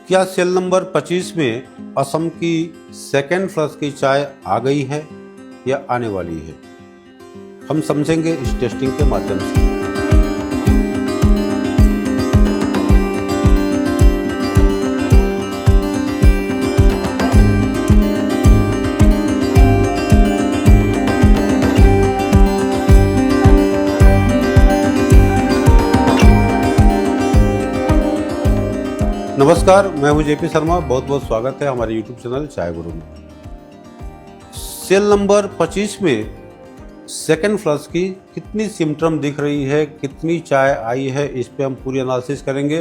क्या cell number 25 में असम की सेकेंड फ्लश की चाय आ गई है या आने वाली है? हम समझेंगे इस टेस्टिंग के माध्यम से। नमस्कार, मैं हूं जेपी शर्मा। बहुत बहुत स्वागत है हमारे YouTube चैनल चाय गुरु में। सेल नंबर 25 में सेकेंड फ्लश की कितनी सिम्टम दिख रही है, कितनी चाय आई है, इस पे हम पूरी एनालिसिस करेंगे।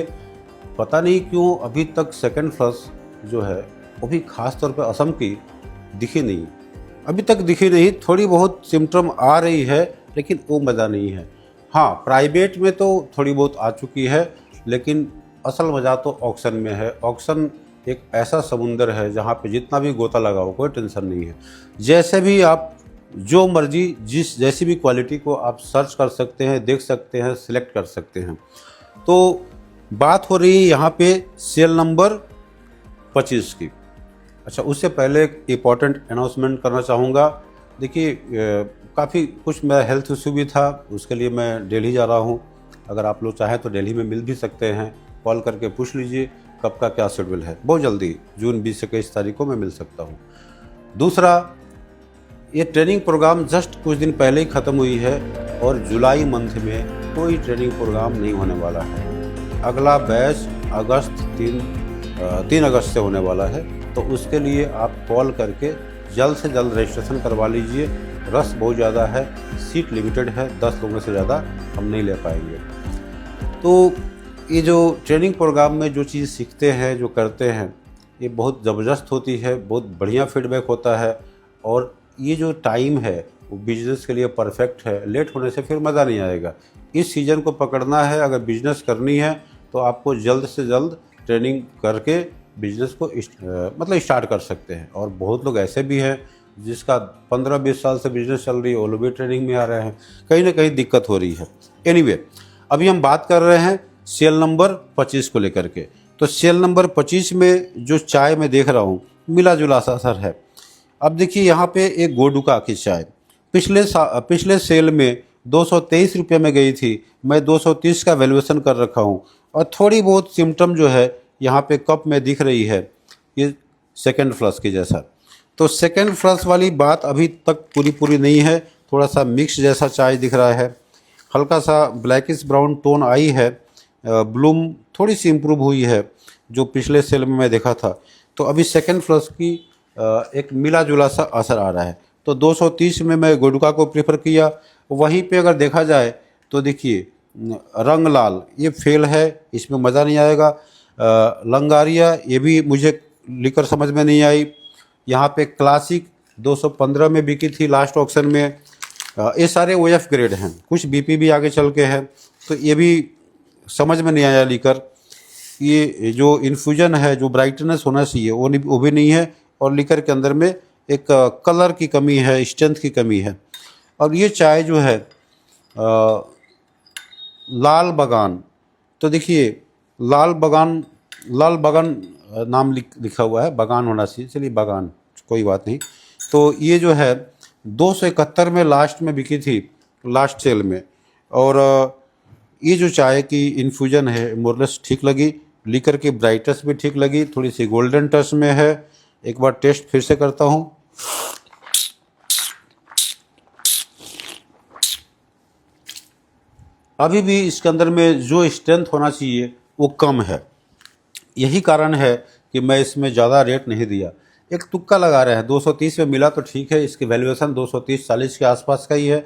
पता नहीं क्यों अभी तक सेकेंड फ्लश जो है वो भी खास तौर पे असम की दिखी नहीं, अभी तक दिखी नहीं। थोड़ी बहुत सिम्टम आ रही है लेकिन वो मज़ा नहीं है। हाँ, प्राइवेट में तो थोड़ी बहुत आ चुकी है, लेकिन असल मज़ा तो ऑक्शन में है। ऑक्शन एक ऐसा समुंदर है जहाँ पे जितना भी गोता लगाओ कोई टेंशन नहीं है। जैसे भी आप जो मर्जी जैसी भी क्वालिटी को आप सर्च कर सकते हैं, देख सकते हैं, सिलेक्ट कर सकते हैं। तो बात हो रही है यहाँ पे सेल नंबर 25 की। अच्छा, उससे पहले एक इम्पॉर्टेंट अनाउंसमेंट करना चाहूँगा। देखिए, काफ़ी कुछ मेरा हेल्थ इशू भी था, उसके लिए मैं दिल्ली जा रहा हूँ। अगर आप लोग चाहें तो दिल्ली में मिल भी सकते हैं, कॉल करके पूछ लीजिए कब का क्या शेड्यूल है। बहुत जल्दी जून 20 से 21 तारीख को मैं मिल सकता हूँ। दूसरा, ये ट्रेनिंग प्रोग्राम जस्ट कुछ दिन पहले ही ख़त्म हुई है और जुलाई मंथ में कोई ट्रेनिंग प्रोग्राम नहीं होने वाला है। अगला बैच तीन अगस्त से होने वाला है। तो उसके लिए आप कॉल करके जल्द से जल्द रजिस्ट्रेशन करवा लीजिए। रश बहुत ज़्यादा है, सीट लिमिटेड है, 10 लोगों से ज़्यादा हम नहीं ले पाएंगे। तो ये जो ट्रेनिंग प्रोग्राम में जो चीज़ सीखते हैं, जो करते हैं, ये बहुत ज़बरदस्त होती है, बहुत बढ़िया फीडबैक होता है। और ये जो टाइम है वो बिजनेस के लिए परफेक्ट है। लेट होने से फिर मज़ा नहीं आएगा। इस सीज़न को पकड़ना है, अगर बिजनेस करनी है तो आपको जल्द से जल्द ट्रेनिंग करके बिजनेस को स्टार्ट कर सकते हैं। और बहुत लोग ऐसे भी हैं जिसका 15-20 साल से बिजनेस चल रही है, वो लोग भी ट्रेनिंग में आ रहे हैं। कहीं ना कहीं दिक्कत हो रही है। एनीवे, अभी हम बात कर रहे हैं सेल नंबर 25 को लेकर के। तो सेल नंबर 25 में जो चाय मैं देख रहा हूँ, मिला जुला सा असर है। अब देखिए, यहाँ पे एक गोडुका की चाय पिछले सेल में 223 रुपये में गई थी। मैं 230 का वैल्यूएशन कर रखा हूँ और थोड़ी बहुत सिम्टम जो है यहाँ पे कप में दिख रही है, ये सेकेंड फ्लश की जैसा। तो सेकेंड फ्लश वाली बात अभी तक पूरी नहीं है। थोड़ा सा मिक्स जैसा चाय दिख रहा है, हल्का सा ब्लैकिश ब्राउन टोन आई है, ब्लूम थोड़ी सी इम्प्रूव हुई है जो पिछले सेल में मैं देखा था। तो अभी सेकेंड फ्लश की एक मिला जुला सा असर आ रहा है। तो 230 में मैं गोडुका को प्रेफर किया। वहीं पे अगर देखा जाए तो देखिए, रंग लाल ये फेल है, इसमें मज़ा नहीं आएगा। लंगारिया ये भी मुझे लिकर समझ में नहीं आई। यहाँ पे क्लासिक 215 में बिकी थी लास्ट ऑक्शन में। ये सारे OF ग्रेड हैं, कुछ BP भी आगे चल के है, तो ये भी समझ में नहीं आया लिकर। ये जो इन्फ्यूजन है, जो ब्राइटनेस होना चाहिए वो भी नहीं है। और लिकर के अंदर में एक कलर की कमी है, स्ट्रेंथ की कमी है। और ये चाय जो है लाल बगान, तो देखिए लाल बगान नाम लिखा हुआ है, बगान होना चाहिए, चलिए बगान, कोई बात नहीं। तो ये जो है 271 में लास्ट में बिकी थी, लास्ट सेल में। और ये जो चाय की इन्फ्यूजन है मोरलेस ठीक लगी, लिकर की ब्राइटनेस भी ठीक लगी, थोड़ी सी गोल्डन टच में है। एक बार टेस्ट फिर से करता हूँ। अभी भी इसके अंदर में जो स्ट्रेंथ होना चाहिए वो कम है। यही कारण है कि मैं इसमें ज़्यादा रेट नहीं दिया। एक तुक्का लगा रहे हैं, 230 में मिला तो ठीक है, इसकी वैल्यूएशन 230-40 के आसपास का ही है।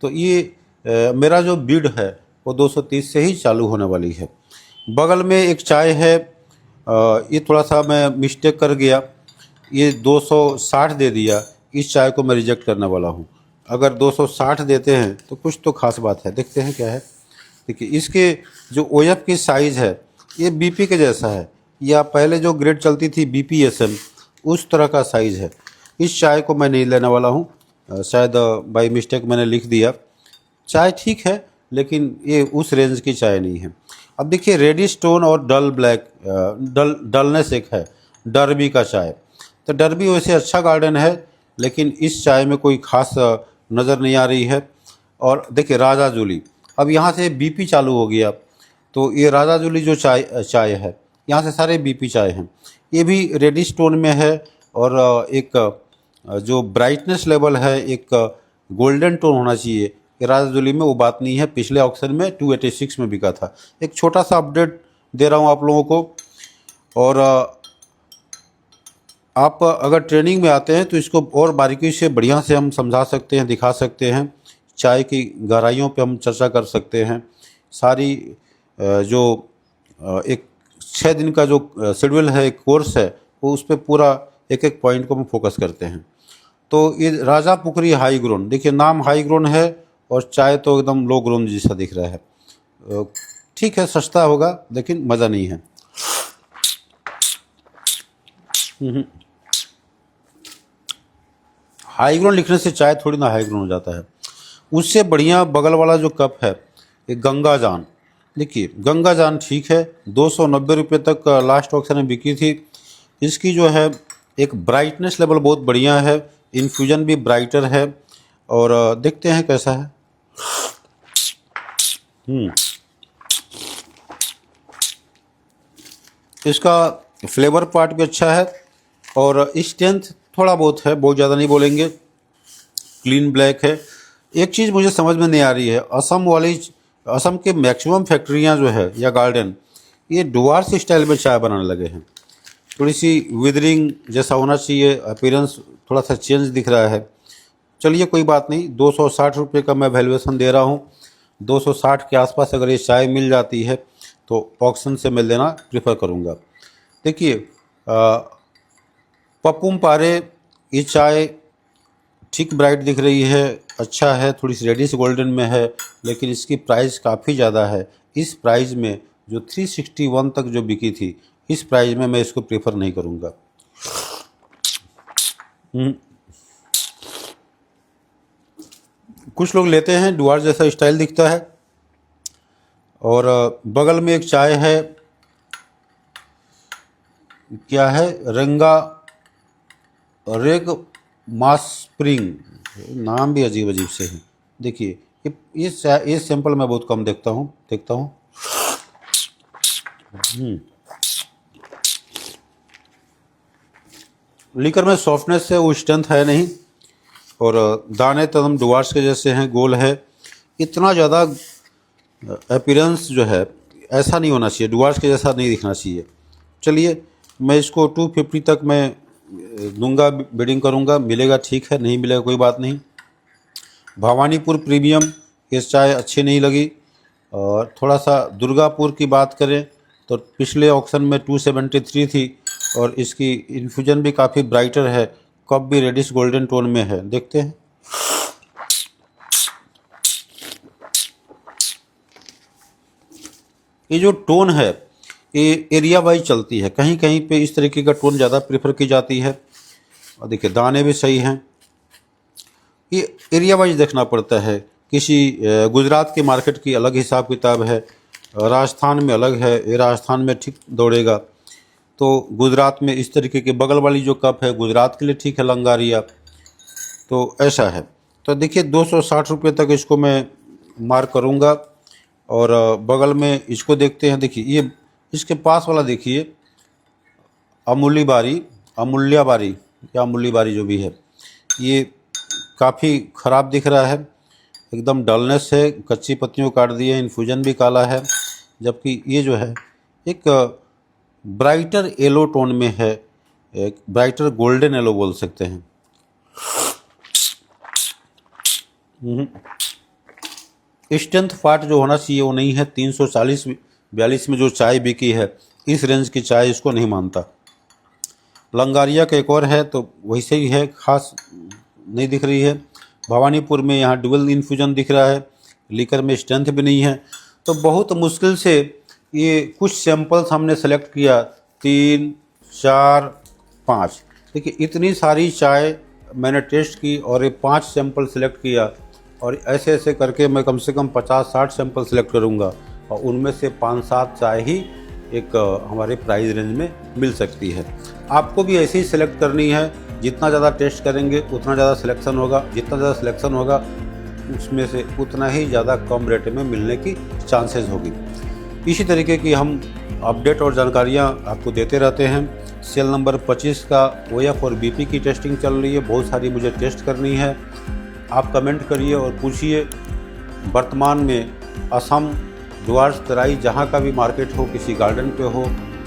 तो ये मेरा जो बिड है वो 230 से ही चालू होने वाली है। बगल में एक चाय है, ये थोड़ा सा मैं मिस्टेक कर गया, ये 260 दे दिया। इस चाय को मैं रिजेक्ट करने वाला हूँ। अगर 260 देते हैं तो कुछ तो खास बात है, देखते हैं क्या है। देखिए, इसके जो OF की साइज़ है ये BP के जैसा है, या पहले जो ग्रेड चलती थी BPSM, उस तरह का साइज़ है। इस चाय को मैं नहीं लेने वाला हूँ, शायद बाय मिस्टेक मैंने लिख दिया। चाय ठीक है लेकिन ये उस रेंज की चाय नहीं है। अब देखिए रेडिश टोन और डल ब्लैक, डलनेस एक है डरबी का चाय। तो डरबी वैसे अच्छा गार्डन है, लेकिन इस चाय में कोई खास नज़र नहीं आ रही है। और देखिए राजा जूली, अब यहाँ से बीपी चालू हो गया। तो ये राजा जूली जो चाय है, यहाँ से सारे बीपी चाय हैं। ये भी रेडिश टोन में है और एक जो ब्राइटनेस लेवल है एक गोल्डन टोन होना चाहिए। ये राजा जूली में वो बात नहीं है। पिछले ऑक्शन में 286 में बिका था। एक छोटा सा अपडेट दे रहा हूँ आप लोगों को। और आप अगर ट्रेनिंग में आते हैं तो इसको और बारीकी से बढ़िया से हम समझा सकते हैं, दिखा सकते हैं। चाय की गहराइयों पे हम चर्चा कर सकते हैं। सारी जो एक 6 दिन का जो शेड्यूल है, एक कोर्स है, वो उस पर पूरा एक एक पॉइंट को हम फोकस करते हैं। तो ये राजा पुखरी हाई ग्रोन, देखिए नाम हाई ग्रोन है और चाय तो एकदम लो ग्रोन जैसा दिख रहा है। ठीक है, सस्ता होगा लेकिन मज़ा नहीं है। हाई ग्रोन लिखने से चाय थोड़ी ना हाई ग्रोन हो जाता है। उससे बढ़िया बगल वाला जो कप है ये गंगा जान, देखिए गंगा जान ठीक है, 290 रुपये तक लास्ट ऑक्शन में बिकी थी। इसकी जो है एक ब्राइटनेस लेवल बहुत बढ़िया है, इन्फ्यूजन भी ब्राइटर है। और देखते हैं कैसा है। इसका फ्लेवर पार्ट भी अच्छा है और स्ट्रेंथ थोड़ा बहुत है, बहुत ज़्यादा नहीं बोलेंगे। क्लीन ब्लैक है। एक चीज़ मुझे समझ में नहीं आ रही है, असम के मैक्सिमम फैक्ट्रियां जो है या गार्डन, ये डुआर्स स्टाइल में चाय बनाने लगे हैं। थोड़ी सी विदरिंग जैसा होना चाहिए, अपीयरेंस थोड़ा सा चेंज दिख रहा है। चलिए कोई बात नहीं, 260 रुपये का मैं वैल्यूएशन दे रहा हूँ। 260 के आसपास अगर ये चाय मिल जाती है तो ऑक्शन से मैं लेना प्रेफर करूँगा। देखिए पप्पुम पारे, ये चाय ठीक ब्राइट दिख रही है, अच्छा है, थोड़ी सी रेडिश गोल्डन में है, लेकिन इसकी प्राइस काफ़ी ज़्यादा है। इस प्राइस में जो 361 तक जो बिकी थी, इस प्राइस में मैं इसको प्रेफर नहीं करूँगा। कुछ लोग लेते हैं, डुआर जैसा स्टाइल दिखता है। और बगल में एक चाय है, क्या है, रेग मास स्प्रिंग, नाम भी अजीब अजीब से है। देखिए ये सैंपल मैं बहुत कम देखता हूँ। लीकर में सॉफ्टनेस है, वो स्ट्रेंथ है नहीं। और दाने तो हम डुआर्स के जैसे हैं, गोल है। इतना ज़्यादा अपीयरेंस जो है ऐसा नहीं होना चाहिए, डुआर्स के जैसा नहीं दिखना चाहिए। चलिए मैं इसको 250 तक मैं दूंगा, बिडिंग करूंगा। मिलेगा ठीक है, नहीं मिलेगा कोई बात नहीं। भवानीपुर प्रीमियम, ये चाय अच्छी नहीं लगी। और थोड़ा सा दुर्गापुर की बात करें तो पिछले ऑक्शन में 273 थी और इसकी इन्फ्यूजन भी काफ़ी ब्राइटर है, कप भी रेडिश गोल्डन टोन में है। देखते हैं। ये जो टोन है ये एरिया वाइज चलती है, कहीं कहीं पे इस तरीके का टोन ज़्यादा प्रेफर की जाती है। और देखिए दाने भी सही हैं। ये एरिया वाइज देखना पड़ता है। किसी गुजरात के मार्केट की अलग हिसाब किताब है, राजस्थान में अलग है। ये राजस्थान में ठीक दौड़ेगा, तो गुजरात में इस तरीके के बगल वाली जो कप है गुजरात के लिए ठीक है, लंगारिया। तो ऐसा है। तो देखिए 260 रुपये तक इसको मैं मार्क करूँगा। और बगल में इसको देखते हैं। देखिए ये इसके पास वाला देखिए, अमूल्या बारी जो भी है, ये काफ़ी ख़राब दिख रहा है। एकदम डलनेस है, कच्ची पत्तियों काट दी है, इन्फ्यूजन भी काला है। जबकि ये जो है एक ब्राइटर येलो टोन में है, एक ब्राइटर गोल्डन येलो बोल सकते हैं। स्ट्रेंथ पार्ट जो होना चाहिए वो नहीं है। 340-42 में जो चाय बिकी है, इस रेंज की चाय इसको नहीं मानता। लंगारिया का एक और है तो वैसे ही है, खास नहीं दिख रही है। भवानीपुर में यहाँ डुअल इन्फ्यूजन दिख रहा है, लीकर में स्ट्रेंथ भी नहीं है। तो बहुत मुश्किल से ये कुछ सैंपल्स हमने सेलेक्ट किया, 3, 4, 5। देखिए इतनी सारी चाय मैंने टेस्ट की और ये 5 सैंपल सेलेक्ट किया। और ऐसे ऐसे करके मैं कम से कम 50-60 सैंपल सेलेक्ट करूँगा। और उनमें से 5-7 चाय ही एक हमारे प्राइस रेंज में मिल सकती है। आपको भी ऐसे ही सिलेक्ट करनी है, जितना ज़्यादा टेस्ट करेंगे उतना ज़्यादा सिलेक्शन होगा, जितना ज़्यादा सिलेक्शन होगा उसमें से उतना ही ज़्यादा कम रेट में मिलने की चांसेस होगी। इसी तरीके की हम अपडेट और जानकारियाँ आपको देते रहते हैं। सेल नंबर 25 का OF और BP की टेस्टिंग चल रही है, बहुत सारी मुझे टेस्ट करनी है। आप कमेंट करिए और पूछिए। वर्तमान में असम, डुअर्स, तराई जहाँ का भी मार्केट हो, किसी गार्डन पे हो,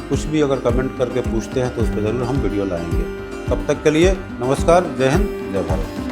कुछ भी अगर कमेंट करके पूछते हैं तो उस पर ज़रूर हम वीडियो लाएंगे। तब तक के लिए नमस्कार, जय हिंद, जय भारत।